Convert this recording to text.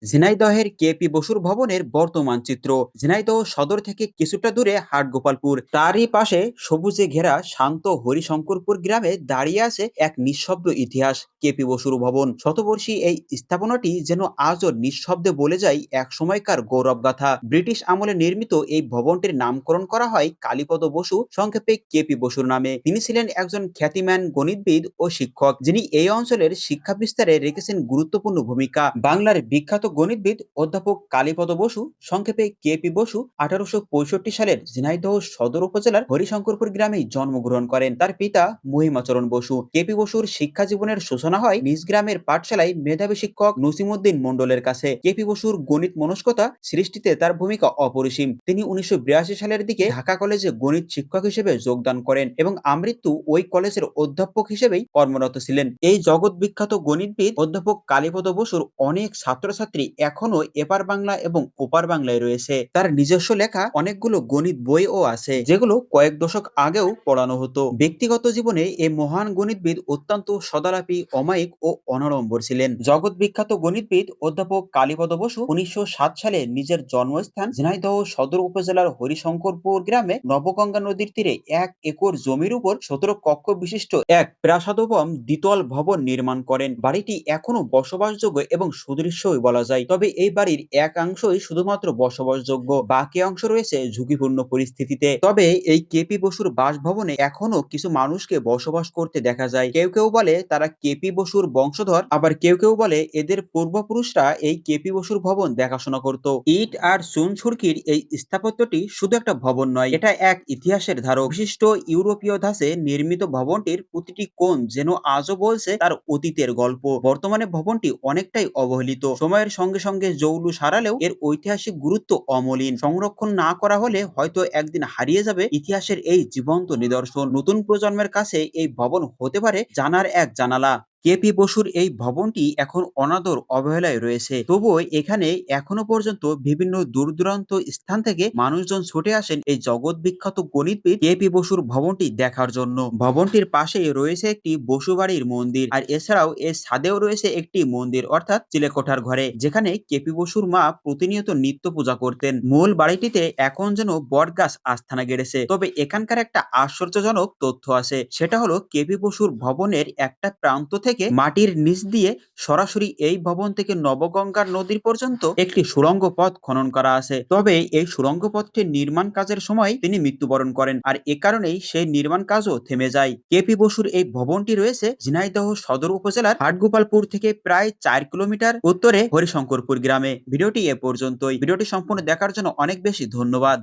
ঝিনাইদহের কেপি বসুর ভবনের বর্তমান চিত্র। ঝিনাইদহ সদর থেকে কিছুটা দূরে হাটগোপালপুর, তারই পাশে সবুজে ঘেরা শান্ত হরিশঙ্করপুর গ্রামে দাঁড়িয়ে আছে এক নিঃশব্দ ইতিহাস, কেপি বসুর ভবন। শতবর্ষী এই স্থাপনাটি যেন আজও নিঃশব্দে বলে যায় এক সময়কার গৌরব গাথা। ব্রিটিশ আমলে নির্মিত এই ভবনটির নামকরণ করা হয় কালীপদ বসু, সংক্ষেপে কেপি বসুর নামে। তিনি ছিলেন একজন খ্যাতিমান গণিতবিদ ও শিক্ষক, যিনি এই অঞ্চলের শিক্ষা বিস্তারে রেখেছেন গুরুত্বপূর্ণ ভূমিকা। বাংলার বিখ্যাত গণিতবিদ অধ্যাপক কালীপদ বসু, সংক্ষেপে কেপি বসু, 1865 সালের ঝিনাইদহ সদর উপজেলার হরিশঙ্করপুর গ্রামেই জন্মগ্রহণ করেন। তার পিতা মহিমাচরণ বসু। কেপি বসুর শিক্ষা জীবনের সূচনা হয় নিজ গ্রামের পাঠশালায় মেধাবী শিক্ষক নসিমউদ্দিন মন্ডলের কাছে। কেপি বসুর গণিত মনস্কতা সৃষ্টিতে তার ভূমিকা অপরিসীম। তিনি 1982 সালের দিকে ঢাকা কলেজে গণিত শিক্ষক হিসেবে যোগদান করেন এবং আমৃত্যু ওই কলেজের অধ্যাপক হিসেবেই কর্মরত ছিলেন। এই জগৎ বিখ্যাত গণিতবিদ অধ্যাপক কালীপদ বসুর অনেক ছাত্রছাত্রী এখনো এপার বাংলা এবং ওপার বাংলায় রয়েছে। তার নিজস্ব লেখা অনেকগুলো গণিত বইও আছে, যেগুলো কয়েক দশক আগেও পড়ানো হতো। ব্যক্তিগত জীবনে এই মহান গণিতবিদ অত্যন্ত সদালাপী, অমায়িক ও অনাড়ম্বর ছিলেন। জগৎ বিখ্যাত গণিতবিদ অধ্যাপক কালীপদ বসু 1907 সালে নিজের জন্মস্থান ঝিনাইদহ সদর উপজেলার হরিশঙ্করপুর গ্রামে নবগঙ্গা নদীর তীরে 1 একর জমির উপর 17 কক্ষ বিশিষ্ট এক প্রাসাদোপম দ্বিতল ভবন নির্মাণ করেন। বাড়িটি এখনো বসবাসযোগ্য এবং সুদৃশ্যই বলা যায়। তবে এই বাড়ির একাংশই শুধুমাত্র বসবাসযোগ্য, বাকি অংশ রয়েছে ঝুঁকিপূর্ণ পরিস্থিতিতে। তবে এই কেপি বসুর বাসভবনে এখনো কিছু মানুষকে বসবাস করতে দেখা যায়। কেউ কেউ বলে তারা কেপি বসুর বংশধর, আবার কেউ কেউ বলে এদের পূর্বপুরুষরা এই কেপি বসুর ভবন দেখাশোনা করত। ইট আর চুন ছুরকির এই স্থাপত্যটি শুধু একটা ভবন নয়, এটা এক ইতিহাসের ধারক। বিশিষ্ট ইউরোপীয় ধাঁচে নির্মিত ভবনটির প্রতিটি কোণ যেন আজও বলছে তার অতীতের গল্প। বর্তমানে ভবনটি অনেকটাই অবহেলিত, সময়ের সঙ্গে সঙ্গে জৌলুস হারালেও এর ঐতিহাসিক গুরুত্ব অমলিন। সংরক্ষণ না করা হলে হয়তো একদিন হারিয়ে যাবে ইতিহাসের এই জীবন্ত নিদর্শন। নতুন প্রজন্মের কাছে এই ভবন হতে পারে জানার এক জানালা। কেপি বসুর এই ভবনটি এখন অনাদর অবহেলায় রয়েছে, তবুও এখানে এখনো পর্যন্ত বিভিন্ন দূর দূরান্ত স্থান থেকে মানুষজন ছুটে আসেন এই জগৎ বিখ্যাত গণিতবিদ কেপি বসুর ভবনটি দেখার জন্য। ভবনটির পাশেই রয়েছে একটি বসুবাড়ির মন্দির, আর এছাড়াও এর ছাদেও রয়েছে একটি মন্দির, অর্থাৎ চিলেকোঠার ঘরে, যেখানে কেপি বসুর মা প্রতিনিয়ত নিত্য পূজা করতেন। মূল বাড়িটিতে এখন যেন বটগাছ আস্থানা গেড়েছে। তবে এখানকার একটা আশ্চর্যজনক তথ্য আছে, সেটা হলো কেপি বসুর ভবনের একটা প্রান্ত থেকে মাটির নিচ দিয়ে সরাসরি এই ভবন থেকে নবগঙ্গার নদীর পর্যন্ত একটি সুড়ঙ্গ পথ খনন করা আছে। তবে এই সুড়ঙ্গ পথটির নির্মাণ কাজের সময় তিনি মৃত্যুবরণ করেন, আর এ কারণেই সেই নির্মাণ কাজও থেমে যায়। কেপি বসুর এই ভবনটি রয়েছে ঝিনাইদহ সদর উপজেলার হাটগোপালপুর থেকে প্রায় 4 কিলোমিটার উত্তরে হরিশঙ্করপুর গ্রামে। ভিডিওটি এ পর্যন্তই। ভিডিওটি সম্পূর্ণ দেখার জন্য অনেক বেশি ধন্যবাদ।